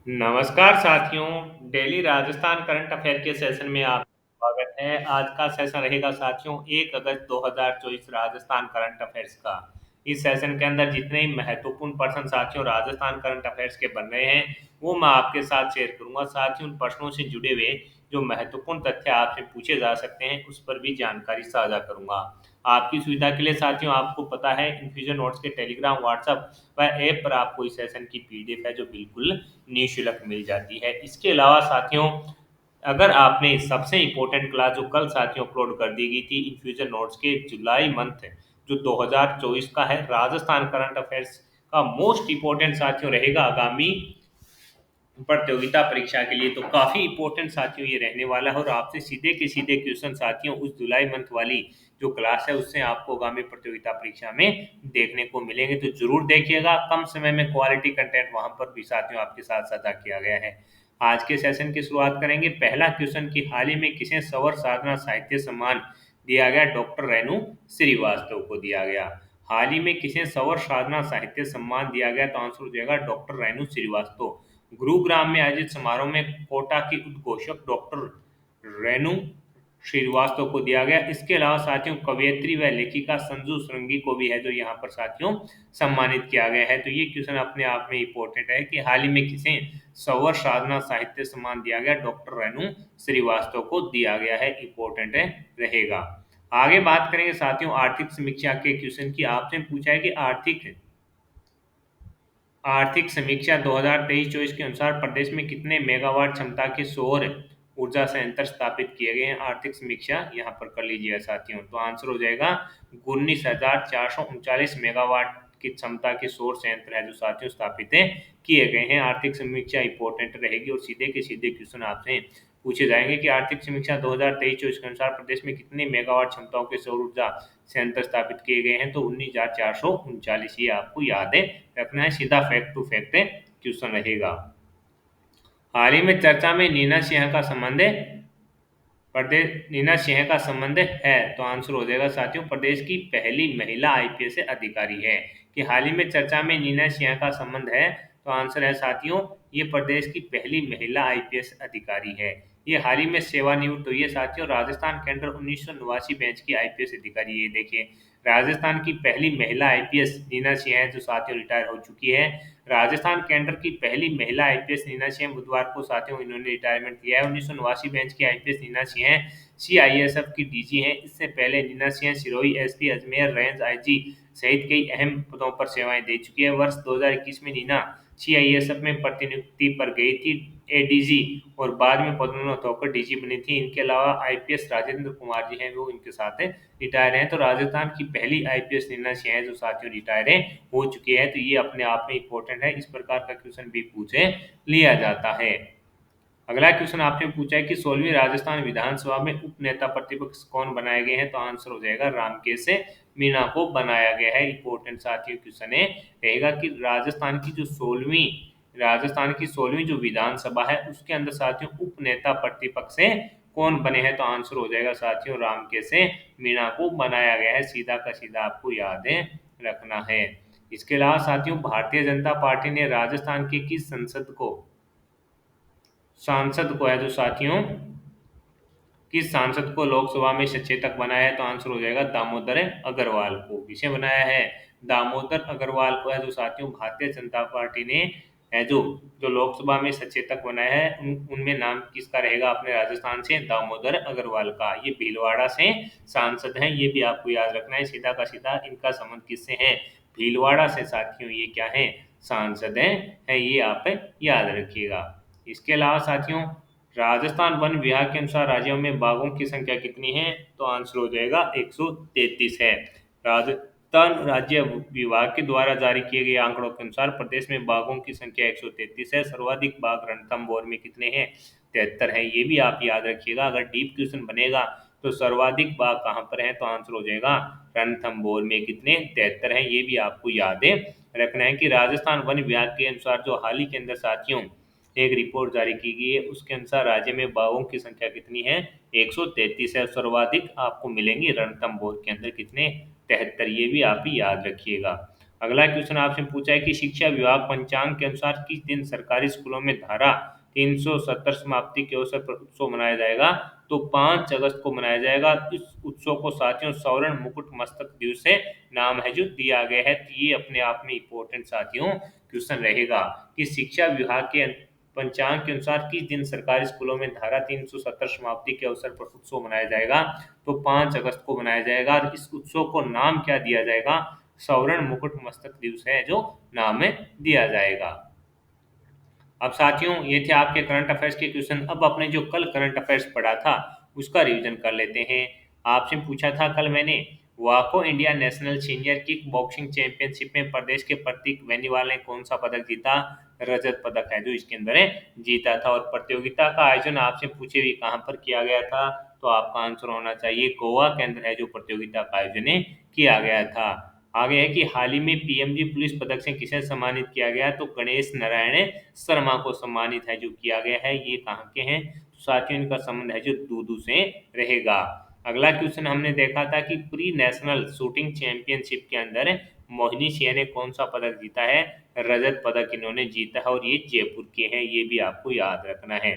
नमस्कार साथियों। Daily Rajasthan current affair के सेशन में आपका स्वागत है। आज का सेशन रहेगा साथियों 1 अगस्त 2024 राजस्थान करंट अफेयर्स का। इस सेशन के अंदर जितने ही महत्वपूर्ण प्रश्न साथियों राजस्थान करंट अफेयर्स के बन रहे हैं वो मैं आपके साथ शेयर करूंगा। साथ ही उन प्रश्नों से जुड़े हुए जो महत्वपूर्ण तथ्य आपसे पूछे जा सकते हैं उस पर भी जानकारी साझा करूंगा। आपकी सुविधा के लिए साथियों आपको पता है इन्फ्यूजन नोट्स के टेलीग्राम व्हाट्सएप व ऐप पर आपको इस सेशन की पीडीएफ है जो बिल्कुल निःशुल्क मिल जाती है। इसके अलावा साथियों अगर आपने सबसे इंपॉर्टेंट क्लास जो कल साथियों अपलोड कर दी गई थी इन्फ्यूजन नोट्स के जुलाई मंथ जो 2024 का है राजस्थान करंट अफेयर्स का मोस्ट इंपॉर्टेंट साथियों रहेगा आगामी प्रतियोगिता परीक्षा के लिए, तो काफी इंपॉर्टेंट साथियों ये रहने वाला है और आपसे सीधे के सीधे क्वेश्चन साथियों उस जुलाई मंथ वाली जो क्लास है उससे आपको आगामी प्रतियोगिता परीक्षा में देखने को मिलेंगे। तो जरूर देखिएगा, कम समय में क्वालिटी कंटेंट वहां पर भी साथियों आपके साथ साझा किया गया है। आज के सेशन की शुरुआत करेंगे। पहला क्वेश्चन की हाल ही में किसे सवर साधना साहित्य सम्मान दिया गया? डॉक्टर रेणु श्रीवास्तव को दिया गया। हाल ही में किसे सवर साधना साहित्य सम्मान दिया गया? तो आंसर हो जाएगा डॉक्टर रेणु श्रीवास्तव। गुरुग्राम में आयोजित समारोह में कोटा की उद्घोषक डॉक्टर रेणु श्रीवास्तव को दिया गया। इसके अलावा साथियों कवयित्री व लेखिका संजू श्रृंगी को भी है जो यहाँ पर साथियों सम्मानित किया गया है। तो ये क्वेश्चन अपने आप में इंपॉर्टेंट है कि हाल ही में किसे सवर साधना साहित्य सम्मान दिया गया? डॉक्टर रेणु श्रीवास्तव को दिया गया है। इंपॉर्टेंट है रहेगा। आगे बात करेंगे साथियों आर्थिक समीक्षा के क्वेश्चन की। आपसे पूछा है कि आर्थिक समीक्षा 2023-24 के अनुसार प्रदेश में कितने मेगावाट क्षमता के सौर ऊर्जा संयंत्र स्थापित किए गए हैं? आर्थिक समीक्षा यहाँ पर कर लीजिएगा साथियों। तो आंसर हो जाएगा 19,439 मेगावाट की क्षमता के सौर संयंत्र है जो साथियों स्थापित किए गए हैं। आर्थिक समीक्षा इंपॉर्टेंट रहेगी और सीधे के सीधे क्वेश्चन आपसे पूछे जाएंगे कि आर्थिक समीक्षा 2023-24 के अनुसार प्रदेश में कितने मेगावाट क्षमताओं के सौर ऊर्जा संयंत्र स्थापित किए गए हैं? तो 19,439 ये आपको याद है रखना है। सीधा फैक्ट टू फैक्ट क्वेश्चन रहेगा। हाल ही में चर्चा में नीना सिंह का संबंध है प्रदेश नीना सिंह का संबंध है तो आंसर हो जाएगा साथियों प्रदेश की पहली महिला आईपीएस अधिकारी है। कि हाल ही में चर्चा में नीना सिंह का संबंध है तो आंसर है साथियों ये प्रदेश की पहली महिला आईपीएस अधिकारी है। ये हाल ही में सेवानिवृत्त हुई है साथियों राजस्थान केंद्र 1989 बेंच की आईपीएस अधिकारी। ये देखिए राजस्थान की पहली महिला आईपीएस नीना सिंह है जो साथियों रिटायर हो चुकी है। राजस्थान केंद्र की पहली महिला आईपीएस नीना सिंह बुधवार को साथियों इन्होंने रिटायरमेंट लिया है। 1989 बेंच की आईपीएस नीना सिंह सीआईएसएफ की डीजी हैं। इससे पहले Nina Singh Sirohi SP Ajmer range IG सहित कई अहम पदों पर सेवाएं दे चुकी है। वर्ष 2021 में नीना सीआईएसएफ में प्रतिनियुक्ति पर गई थी एडीजी और बाद में पदोन्नत होकर डीजी बनी थी। इनके अलावा आईपीएस राजेंद्र कुमार जी हैं वो इनके साथ रिटायर हैं। तो राजस्थान की पहली आईपीएस नीना सिंह है जो साथियों रिटायर हो चुके हैं। तो ये अपने आप में इंपॉर्टेंट है। इस प्रकार का क्वेश्चन भी पूछे लिया जाता है। अगला क्वेश्चन आपने पूछा है कि 16वीं राजस्थान विधानसभा में उप नेता प्रतिपक्ष कौन बनाए गए हैं? तो आंसर हो जाएगा रामकेश मीणा को बनाया गया है। इंपॉर्टेंट साथियों क्वेश्चन है रहेगा कि राजस्थान की 16वीं जो विधानसभा है उसके अंदर साथियों उप नेता प्रतिपक्ष से कौन बने हैं? तो आंसर हो जाएगा साथियों रामकेश मीणा को बनाया गया है। सीधा का सीधा आपको याद रखना है। इसके अलावा साथियों भारतीय जनता पार्टी ने राजस्थान के किस सांसद को है जो साथियों किस सांसद को लोकसभा में सचेतक बनाया है? तो आंसर हो जाएगा दामोदर अग्रवाल को। किसे बनाया है? दामोदर अग्रवाल को है जो साथियों भारतीय जनता पार्टी ने है जो लोकसभा में सचेतक बनाया है। उनमें नाम किसका रहेगा अपने राजस्थान से? दामोदर अग्रवाल का। ये भीलवाड़ा से सांसद हैं ये भी आपको याद रखना है। सीधा का सीधा इनका संबंध किससे है? भीलवाड़ा से साथियों ये क्या है? सांसद है ये आप याद रखिएगा। इसके अलावा साथियों राजस्थान वन विभाग के अनुसार राज्यों में बाघों की संख्या कितनी है? तो आंसर हो जाएगा 133 है। राजस्थान राज्य विभाग के द्वारा जारी किए गए आंकड़ों के अनुसार प्रदेश में बाघों की संख्या 133 है। सर्वाधिक बाघ रणथंभौर में कितने हैं? 73 है। ये भी आप याद रखिएगा। अगर डीप क्वेश्चन बनेगा तो सर्वाधिक बाघ कहाँ पर है? तो आंसर हो जाएगा रणथंभौर में कितने? 73 है। ये भी आपको याद रखना है कि राजस्थान वन विभाग के अनुसार जो हाल ही के अंदर साथियों एक रिपोर्ट जारी की गई है उसके अनुसार राज्य में बाघों की संख्या कितनी है? 133 है। सर्वाधिक आपको मिलेंगी रणथंभौर के अंदर कितने? 73। ये भी आप ही याद रखिएगा। अगला क्वेश्चन आपसे पूछा है कि शिक्षा विभाग पंचांग के अनुसार किस दिन सरकारी स्कूलों में धारा 370 समाप्ति के अवसर पर उत्सव मनाया जाएगा? तो 5 अगस्त को मनाया जाएगा। इस उत्सव को साथियों स्वर्ण मुकुट मस्तक दिवस से नाम है जो दिया गया है। तो ये अपने आप में इम्पोर्टेंट साथियों क्वेश्चन रहेगा कि शिक्षा विभाग के पंचांग के अनुसार किस दिन सरकारी स्कूलों में धारा 370 समाप्ति के अवसर पर उत्सव मनाया जाएगा? तो 5 अगस्त को मनाया जाएगा और इस उत्सव को नाम क्या दिया जाएगा? स्वर्ण मुकुट मस्तक दिवस है जो नाम में दिया जाएगा। अब साथियों ये थे आपके करंट अफेयर्स के क्वेश्चन। अब अपने जो कल करंट अफेयर्स पढ़ा था उसका रिवीजन कर लेते हैं। आपसे पूछा था कल मैंने, वाको India national senior kick boxing championship में प्रदेश के प्रतीक बेनीवाल ने कौन सा पदक जीता? रजत पदक है जो इसके अंदर है जीता था। और प्रतियोगिता का आयोजन आपसे पूछे हुए कहाँ पर किया गया था? तो आपका आंसर होना चाहिए गोवा के अंदर है जो प्रतियोगिता का आयोजन किया गया था। आगे है कि हाल ही में पीएमजी पुलिस पदक से किसे सम्मानित किया गया? तो गणेश नारायण शर्मा को सम्मानित है जो किया गया है। ये कहाँ के हैं? तो साथियों इनका संबंध है जो दूदू से रहेगा। अगला क्वेश्चन हमने देखा था कि प्री नेशनल शूटिंग चैंपियनशिप के अंदर मोहिनी सिंह ने कौन सा पदक जीता है? रजत पदक इन्होंने जीता है और ये जयपुर के हैं, ये भी आपको याद रखना है।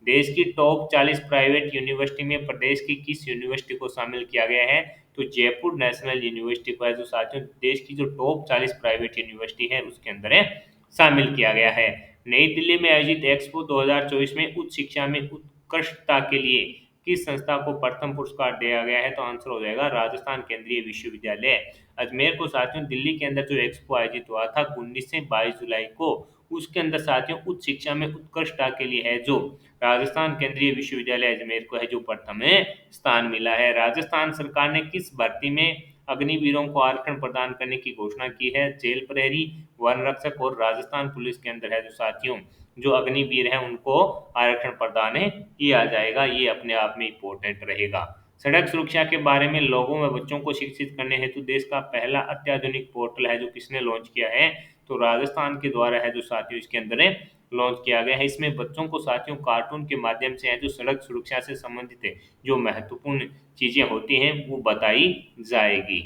देश की टॉप 40 प्राइवेट यूनिवर्सिटी में प्रदेश की किस यूनिवर्सिटी को शामिल किया गया है? तो जयपुर नेशनल यूनिवर्सिटी को है जो साथियों देश की जो टॉप 40 प्राइवेट यूनिवर्सिटी है उसके अंदर है शामिल किया गया है। नई दिल्ली में आयोजित एक्सपो 2024 में उच्च शिक्षा में उत्कृष्टता के लिए किस संस्था को प्रथम पुरस्कार दिया गया है? तो आंसर हो जाएगा राजस्थान केंद्रीय विश्वविद्यालय अजमेर को। साथियों दिल्ली के अंदर जो एक्सपो आयोजित हुआ था 19 से 22 जुलाई को, उसके अंदर साथियों उच्च शिक्षा में उत्कृष्टता के लिए है जो राजस्थान केंद्रीय विश्वविद्यालय अजमेर को है जो प्रथम स्थान मिला है। राजस्थान सरकार ने किस भर्ती में अग्निवीरों को आरक्षण प्रदान करने की घोषणा की है? जेल प्रहरी, वन रक्षक और राजस्थान पुलिस के अंदर है जो साथियों जो अग्निवीर हैं उनको आरक्षण प्रदान किया जाएगा। ये अपने आप में इम्पोर्टेंट रहेगा। सड़क सुरक्षा के बारे में लोगों व बच्चों को शिक्षित करने हेतु देश का पहला अत्याधुनिक पोर्टल है जो किसने लॉन्च किया है? तो राजस्थान के द्वारा है जो साथियों इसके अंदर लॉन्च किया गया है। इसमें बच्चों को साथियों कार्टून के माध्यम से है जो सड़क सुरक्षा से संबंधित है जो महत्वपूर्ण चीजें होती हैं वो बताई जाएगी।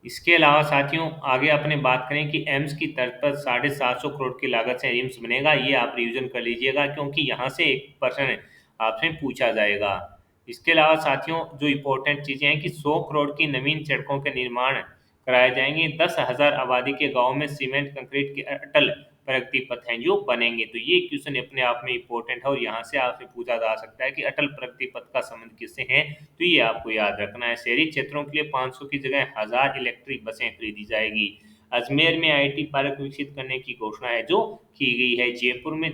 इसके अलावा साथियों आगे अपने बात करें कि एम्स की तर्ज पर 750 करोड़ की लागत से एम्स बनेगा। ये आप रिवीजन कर लीजिएगा क्योंकि यहाँ से एक पर्सन आपसे पूछा जाएगा। इसके अलावा साथियों जो इम्पोर्टेंट चीजें हैं कि 100 करोड़ की नवीन सड़कों के निर्माण कराए जाएंगे। 10,000 आबादी के गाँव में सीमेंट कंक्रीट के अटल प्रगति पथ हैं जो बनेंगे। तो ये क्वेश्चन अपने आप में इम्पोर्टेंट है और यहाँ से आपसे पूछा जा सकता है कि अटल प्रगति पथ का संबंध किससे है? तो ये आपको याद रखना है। शहरी क्षेत्रों के लिए 500 की जगह 1000 इलेक्ट्रिक बसें खरीदी जाएगी। अजमेर में आईटी पार्क विकसित करने की घोषणा है जो की गई है। जयपुर में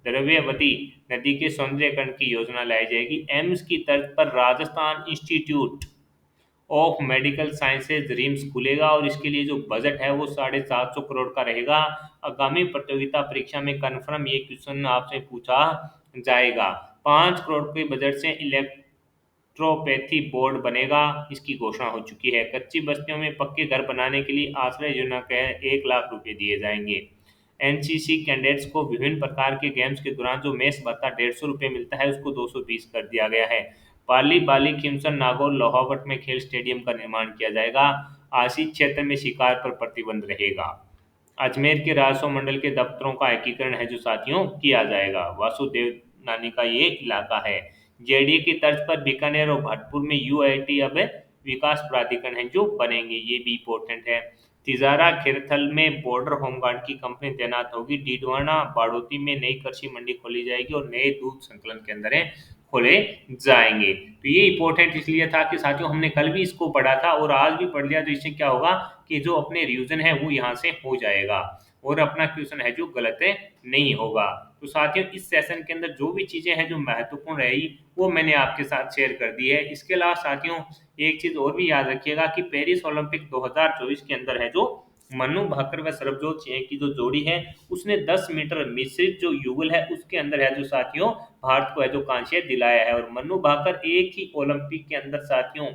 द्रव्यवती नदी के सौंदर्यकरण की योजना लाई जाएगी। एम्स की तर्ज पर Rajasthan institute of medical sciences RIMS खुलेगा और इसके लिए जो बजट है वो 750 करोड़ का रहेगा। आगामी प्रतियोगिता परीक्षा में कन्फर्म ये क्वेश्चन आपसे पूछा जाएगा। 5 करोड़ के बजट से इलेक्ट्रोपैथी बोर्ड बनेगा, इसकी घोषणा हो चुकी है। कच्ची बस्तियों में पक्के घर बनाने के लिए आश्रय योजना के 1 लाख रुपए दिए जाएंगे। एनसीसी कैडेट्स को विभिन्न प्रकार के गेम्स के दौरान जो मेस भत्ता 150 रुपये मिलता है उसको 220 कर दिया गया है। पाली बाली खिमसन नागौर लोहावट में खेल स्टेडियम का निर्माण किया जाएगा। आशी क्षेत्र में शिकार पर प्रतिबंध रहेगा। अजमेर के राजस्व मंडल के दफ्तरों का एकीकरण है जो साथियों किया जाएगा। वासुदेव नानी का ये इलाका है। जेडीए की तर्ज पर बीकानेर और भरतपुर में यूआईटी अब विकास प्राधिकरण है जो बनेंगे, ये भी इम्पोर्टेंट है। तिजारा खिरथल में बॉर्डर होमगार्ड की कंपनी तैनात होगी। डीडवाना बाड़ोती में नई कृषि मंडी खोली जाएगी और नए दूध संकलन केंद्र खोले जाएंगे। तो ये इंपॉर्टेंट इसलिए था कि साथियों हमने कल भी इसको पढ़ा था और आज भी पढ़ लिया, तो इससे क्या होगा कि जो अपने रिवीजन है वो यहाँ से हो जाएगा और अपना क्वेश्चन है जो गलत नहीं होगा। तो साथियों इस सेशन के अंदर जो भी चीजें हैं जो महत्वपूर्ण रही वो मैंने आपके साथ शेयर कर दी है। इसके अलावा साथियों एक चीज और भी याद रखिएगा कि पेरिस ओलंपिक 2024 के अंदर है जो मनु भाकर व सरबजोत सिंह की जो जोड़ी है उसने 10 मीटर मिश्रित जो युगल है उसके अंदर है जो साथियों भारत को है जो कांस्य दिलाया है। और मनु भाकर एक ही ओलंपिक के अंदर साथियों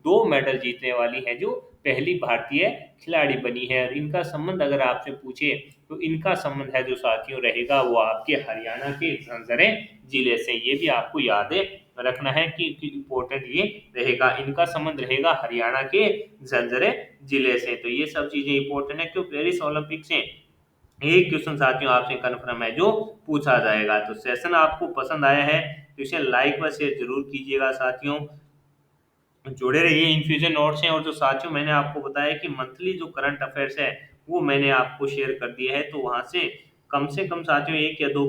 2 मेडल जीतने वाली है जो पहली भारतीय खिलाड़ी बनी है। और इनका संबंध अगर आपसे पूछे तो इनका संबंध है जो साथियों रहेगा वो आपके हरियाणा के झंझरे जिले से, ये भी आपको याद रखना है कि इम्पोर्टेंट ये रहेगा। इनका संबंध रहेगा हरियाणा के झज्जर जिले से। तो ये सब चीजें इंपॉर्टेंट है क्यों पेरिस ओलंपिक से एक क्वेश्चन साथियों आपसे कन्फर्म है जो पूछा जाएगा। तो सेशन आपको पसंद आया है तो इसे लाइक व शेयर जरूर कीजिएगा साथियों। जुड़े रहिए। इन्फ्यूजन नोट्स हैं और जो साथियों मैंने आपको बताया कि मंथली जो करंट अफेयर्स है वो मैंने आपको शेयर कर दिया है, तो वहां से कम साथियों एक या दो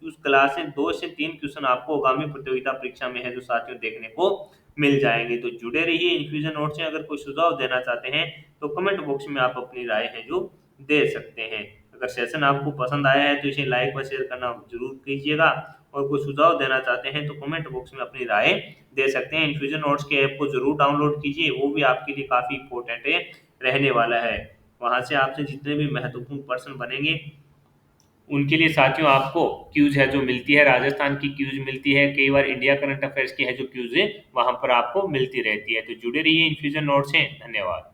उस क्लास से 2 से 3 क्वेश्चन आपको आगामी प्रतियोगिता परीक्षा में है जो साथियों देखने को मिल जाएंगे। तो जुड़े रहिए इन्फ्यूजन नोट से। अगर कोई सुझाव देना चाहते हैं तो कमेंट बॉक्स में आप अपनी राय है जो दे सकते हैं। अगर सेशन आपको पसंद आया है तो इसे लाइक व शेयर करना जरूर कीजिएगा, और कोई सुझाव देना चाहते हैं तो कमेंट बॉक्स में अपनी राय दे सकते हैं। इन्फ्यूजन नोट्स के ऐप को जरूर डाउनलोड कीजिए, वो भी आपके लिए काफी इंपॉर्टेंट है रहने वाला है। वहां से आपसे जितने भी महत्वपूर्ण पर्सन बनेंगे उनके लिए साथियों आपको क्यूज है जो मिलती है, राजस्थान की क्यूज मिलती है, कई बार इंडिया करंट अफेयर्स की है जो क्यूज है वहां पर आपको मिलती रहती है। तो जुड़े रहिए इन्फ्यूजन नोट से। धन्यवाद।